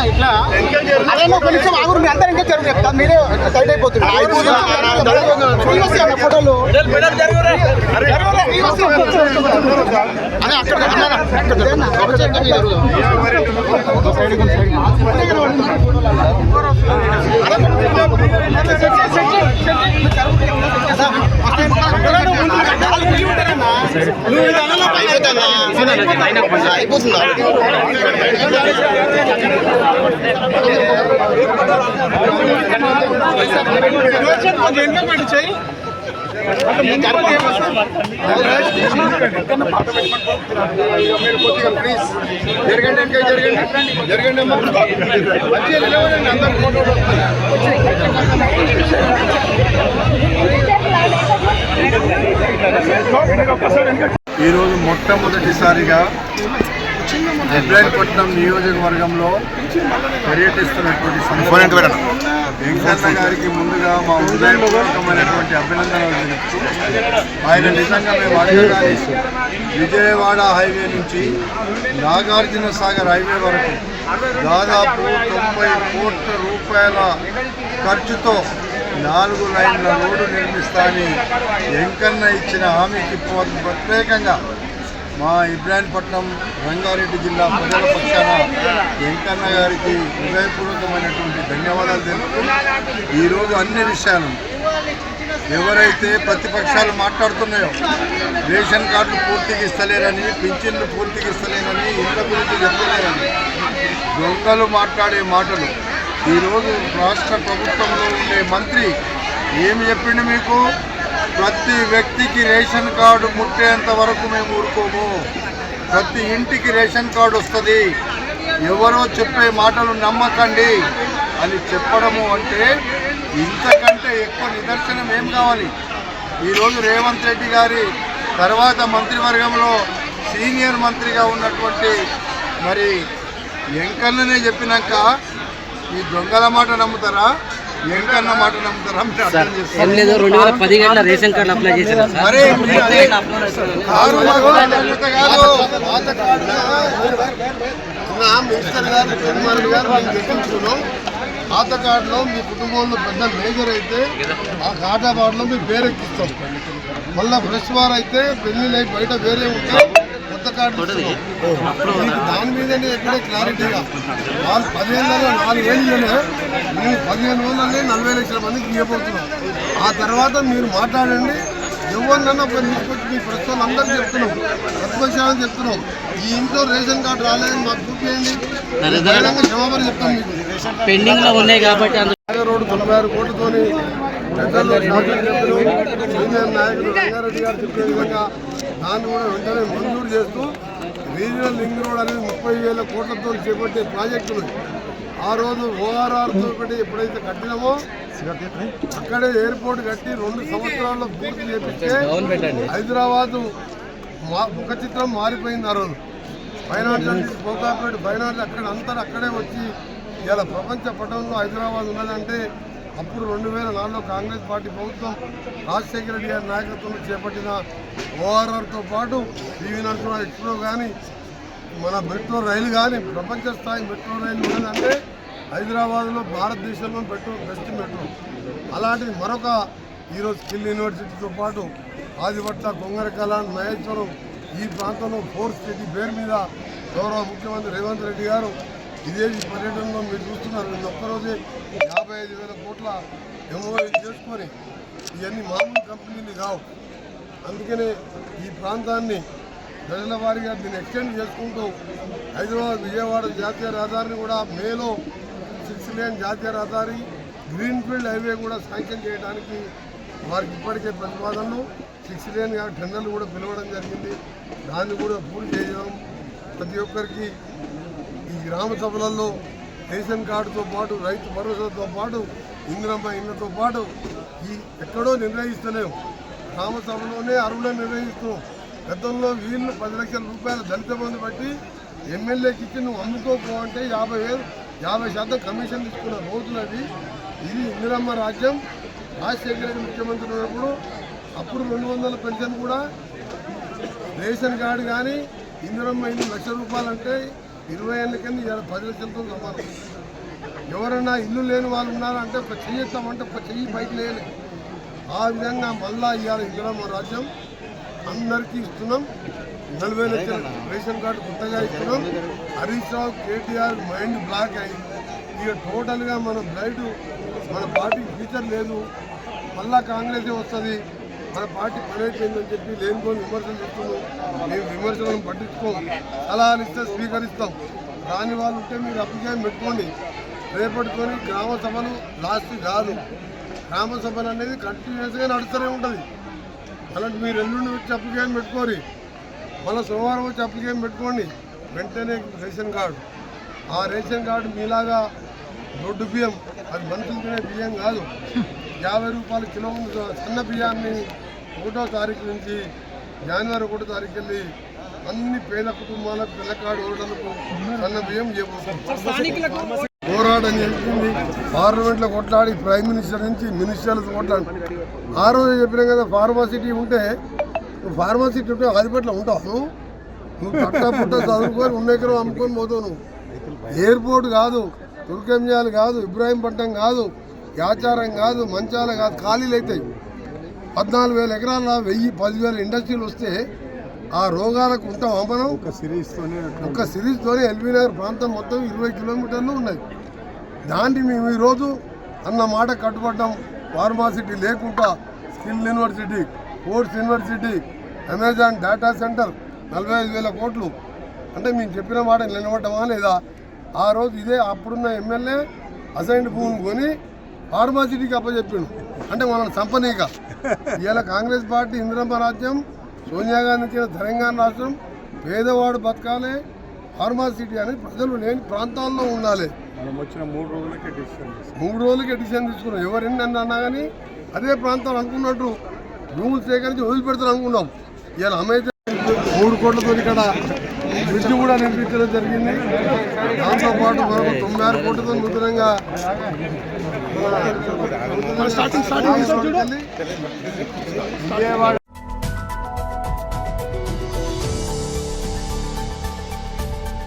ఇట్లా అదే కొంచెం ఆగురు మీ అందరూ ఇంకా చెప్తా మీరే సైడ్ అయిపోతున్నారు ఫోటోలు అదే అక్కడ అయిపోతుందా ప్లీజ్ జరగండి ఇంకా జరగండి ఈరోజు మొట్టమొదటిసారిగా ఇబ్రాహీంపట్నం నియోజకవర్గంలో పర్యటిస్తున్నటువంటి వెంకన్న గారికి ముందుగా మా హృదయపూర్వకమైనటువంటి అభినందనలు తెలుపుతూ ఆయన నిజంగా మేము అడగగానే విజయవాడ హైవే నుంచి నాగార్జున సాగర్ హైవే వరకు దాదాపు 90 కోట్ల రూపాయల ఖర్చుతో 4 లైన్ల రోడ్డు నిర్మిస్తానని వెంకన్న ఇచ్చిన హామీకి ప్రత్యేకంగా మా ఇబ్రాహీంపట్నం రంగారెడ్డి జిల్లా ప్రజల పక్షాన వెంకన్న గారికి హృదయపూర్వకమైనటువంటి ధన్యవాదాలు తెలుపుతూ ఈరోజు అన్ని విషయాలను ఎవరైతే ప్రతిపక్షాలు మాట్లాడుతున్నాయో రేషన్ కార్డులు పూర్తిగా ఇస్తలేరని పింఛన్లు పూర్తిగా ఇస్తలేరని ఇళ్ళ గురించి చెప్పలేరని దొంగలు మాట్లాడే మాటలు ఈరోజు రాష్ట్ర ప్రభుత్వంలో ఉండే మంత్రి ఏమి చెప్పిండు మీకు ప్రతి వ్యక్తికి రేషన్ కార్డు ముట్టేంత వరకు మేము ఊరుకోము ప్రతి ఇంటికి రేషన్ కార్డు వస్తుంది ఎవరో చెప్పే మాటలు నమ్మకండి అని చెప్పడము అంటే ఇంతకంటే ఎక్కువ నిదర్శనం ఏం కావాలి ఈరోజు రేవంత్ రెడ్డి గారి తర్వాత మంత్రివర్గంలో సీనియర్ మంత్రిగా ఉన్నటువంటి మరి వెంకన్ననే చెప్పినాక ఈ దొంగల మాట నమ్ముతారా వెంకన్న మాట నమ్ముతారా మీరు అర్థం చేసుకోండి రేషన్ కార్డు అప్లై చేశారు మినిస్టర్ గారు చంద్రబాబు గారు మేము చెప్తున్నాం పాత కార్డులో మీ కుటుంబంలో పెద్ద మేజర్ అయితే ఆ ఖాతా కార్డులో మీ పేరెక్కిస్తాం మళ్ళీ ఫ్రెష్ వార్ అయితే పెళ్లి బయట వేరే ఉంటే కొత్త కార్డు మీకు దాని మీదనే ఎక్కడే క్లారిటీగా వాళ్ళు 15,000 4 ఏళ్ళనే మేము 15,000 40 లక్షల మందికి ఇవ్వబోతున్నాం ఆ తర్వాత మీరు మాట్లాడండి ఎవరినన్నా ఒక తీసుకొచ్చి మీ ప్రశ్నలు అందరికీ చెప్తున్నాం ప్రతిపక్షాలను చెప్తున్నాం ఈ ఇంట్లో రేషన్ కార్డు రాలేదని మాకు చూపించండి క్షమాపణ చెప్తాం మీకు పెండింగ్ లో ఉన్నాయి కాబట్టి రోడ్డు 96 కోట్లతోని పెద్దలు సీనియర్ నాయకులు రంగారెడ్డి గారు చెప్పే విధంగా దాన్ని కూడా వెంటనే మంజూరు చేస్తూ రీజనల్ లింక్ రోడ్ అనేది 30,000 కోట్లతో చేపట్టే ప్రాజెక్టులు ఆ రోజు ఓఆర్ఆర్ తోటి ఎప్పుడైతే కట్టినామో అక్కడే ఎయిర్పోర్ట్ కట్టి 2 సంవత్సరాల్లో పూర్తి చేపిస్తే హైదరాబాదు ముఖ చిత్రం మారిపోయింది. ఆ రోజు ఫైనాన్స్ కోకాపేట ఫైనాన్స్ అక్కడ అంతా అక్కడే వచ్చి ఇలా ప్రపంచ పటంలో హైదరాబాద్ ఉన్నదంటే అప్పుడు 2004లో కాంగ్రెస్ పార్టీ ప్రభుత్వం రాజశేఖర రెడ్డి గారి నాయకత్వంలో చేపట్టిన ఓఆర్ఆర్తో పాటు పివి నరసింహ ఎక్స్ప్రో కానీ మన మెట్రో రైలు కానీ ప్రపంచ స్థాయి మెట్రో రైలు ఉన్నదంటే హైదరాబాద్లో భారతదేశంలో బెస్ట్ మెట్రో. అలాంటిది మరొక ఈరోజు స్కిల్ యూనివర్సిటీతో పాటు ఆదిపట్ల కొంగరకలాన్ మహేశ్వరం ఈ ప్రాంతంలో 4th సిటీ పేరు మీద గౌరవ ముఖ్యమంత్రి రేవంత్ రెడ్డి గారు విదేశీ పర్యటనలో మీరు చూస్తున్నారు. నిన్న ఒక్కరోజే 55,000 కోట్ల ఎంఓఐ చేసుకొని ఇవన్నీ మామూలు కంపెనీలు కావు. అందుకనే ఈ ప్రాంతాన్ని ప్రజల వారీగా దీన్ని ఎక్స్టెండ్ చేసుకుంటూ హైదరాబాద్ విజయవాడ జాతీయ రహదారిని కూడా మేలో 6 లేన్ జాతీయ రహదారి గ్రీన్ఫీల్డ్ హైవే కూడా శాంక్షన్ చేయడానికి వారికి ఇప్పటికే ప్రతిపాదనలు 6 లేన్ టెండర్లు కూడా పిలవడం జరిగింది. దాన్ని కూడా పూర్తి చేయడం ప్రతి ఒక్కరికి ఈ గ్రామ సభలలో రేషన్ కార్డుతో పాటు రైతు భరోసాతో పాటు ఇందిరమ్మ ఇళ్లతో పాటు ఈ ఎక్కడో నిర్ణయిస్తలేము గ్రామ సభలోనే అర్హులను నిర్ణయిస్తున్నాం. గతంలో వీళ్ళు 10 లక్షల రూపాయల దళిత బంధు బట్టి ఎమ్మెల్యేకి ఇచ్చి నువ్వు అమ్ముకోపో అంటే 50% కమిషన్ తీసుకున్న రోజులది. ఇది ఇందిరమ్మ రాజ్యం. రాజశేఖర రెడ్డి ముఖ్యమంత్రి ఉన్నప్పుడు అప్పుడు 200 పెన్షన్ కూడా రేషన్ కార్డు కానీ ఇందిరమ్మ ఇల్లు ₹1,00,000 అంటే 20 ఏళ్ళ కింద 10 లక్షలతో సమానం. ఎవరైనా ఇల్లు లేని వాళ్ళు ఉన్నారంటే ఒక చెయ్యి ఎత్తామంటే ఒక చెయ్యి పైకి లేని ఆ విధంగా మళ్ళా ఇవాళ ఇందిరమ్మ రాజ్యం అందరికీ ఇస్తున్నాం. 40 లక్షల రేషన్ కార్డు కొత్తగా ఇస్తున్నాం. హరీష్ రావు కేటీఆర్ మైండ్ బ్లాక్ అయింది. ఇక టోటల్గా మన బ్లైట్ మన పార్టీ ఫ్యూచర్ లేదు, మళ్ళా కాంగ్రెసే వస్తుంది, మన పార్టీ పనైపోయిందని చెప్పి లేనిపోని విమర్శలు చేస్తున్నాం. మేము విమర్శలను పట్టించుకోం, సలహాలు ఇస్తే స్వీకరిస్తాం. రాని వాళ్ళు ఉంటే మీరు అప్లికేషన్ పెట్టుకోండి. రేపటితోని గ్రామ సభలు లాస్ట్ కాదు, గ్రామ సభలు అనేది కంటిన్యూస్గా నడుస్తూనే ఉంటుంది. అలాంటి మీరు ఎల్లుండి వచ్చి అప్లికేషన్ పెట్టుకోరి, మళ్ళీ సోమవారం వచ్చి అప్లికేషన్ పెట్టుకోండి. వెంటనే రేషన్ కార్డు, ఆ రేషన్ కార్డు మీలాగా దొడ్డు బియ్యం, అది మనుషులు తినే బియ్యం కాదు, ₹50 కిలో సన్న బియ్యాన్ని 1వ తారీఖు నుంచి జనవరి 1వ తారీఖు వెళ్ళి అన్ని పేద కుటుంబాలకు పిల్లకాడు ఓటర్లకు సన్న బియ్యం ఇవ్వబోతుంది. పోరాటం చేసింది, పార్లమెంట్లో కొట్లాడి ప్రైమ్ మినిస్టర్ నుంచి మినిస్టర్లతో కొట్లాడి. ఆ రోజు చెప్పినాం కదా, ఫార్మాసిటీ ఉంటే నువ్వు ఫార్మాసిటీ ఉంటే ఆదిపట్లో ఉంటావు, నువ్వు పట్ట పుట్ట చదువుకొని ఉన్న ఎకరం అమ్ముకొని పోతావు. నువ్వు ఎయిర్పోర్ట్ కాదు, తుర్కెంజాలు కాదు, ఇబ్రాహీంపట్నం కాదు, యాచారం కాదు, మంచాల కాదు, ఖాళీలు అవుతాయి. 14,000 ఎకరాల 10,000 ఇండస్ట్రీలు వస్తే ఆ రోగాలకు ఉంటాం మనం. ఒక సిరీస్తోనే ఎల్బీ నగర్ ప్రాంతం మొత్తం 20 కిలోమీటర్లు ఉన్నాయి. దాన్ని మేము ఈరోజు అన్న మాట కట్టుబడ్డాం. ఫార్మాసిటీ లేకుండా skill university, course university, Amazon data centre 45,000 కోట్లు అంటే మేము చెప్పిన మాట నిలబడ్డమా లేదా? ఆ రోజు ఇదే అప్పుడున్న ఎమ్మెల్యే అసైన్డ్ భూమిని కొని ఫార్మాసిటీకి అప్పచెప్పిండు. అంటే మనల్ని సంపనీక ఇవాళ కాంగ్రెస్ పార్టీ ఇందిరమ్మ రాజ్యం, సోనియా గాంధీ ఇచ్చిన తెలంగాణ రాష్ట్రం, పేదవాడు బతకాలి, ఫార్మాసిటీ అనేది ప్రజలు లేని ప్రాంతాల్లో ఉండాలి. మనం వచ్చిన 3 రోజులకి డిసిషన్ తీసుకున్నాం. ఎవరెన్ని అన్నా కానీ అదే ప్రాంతాలు అనుకున్నట్టు భూములు సేకరించి వదిలిపెడతారు అనుకున్నాం. ఇవాళ అమెజాన్ 3 కోట్లతో ఇక్కడ బ్రిడ్జ్ కూడా నిర్మించడం జరిగింది. దాంతోపాటు మరొక 96 కోట్లతో నూతనంగా విజయవాడ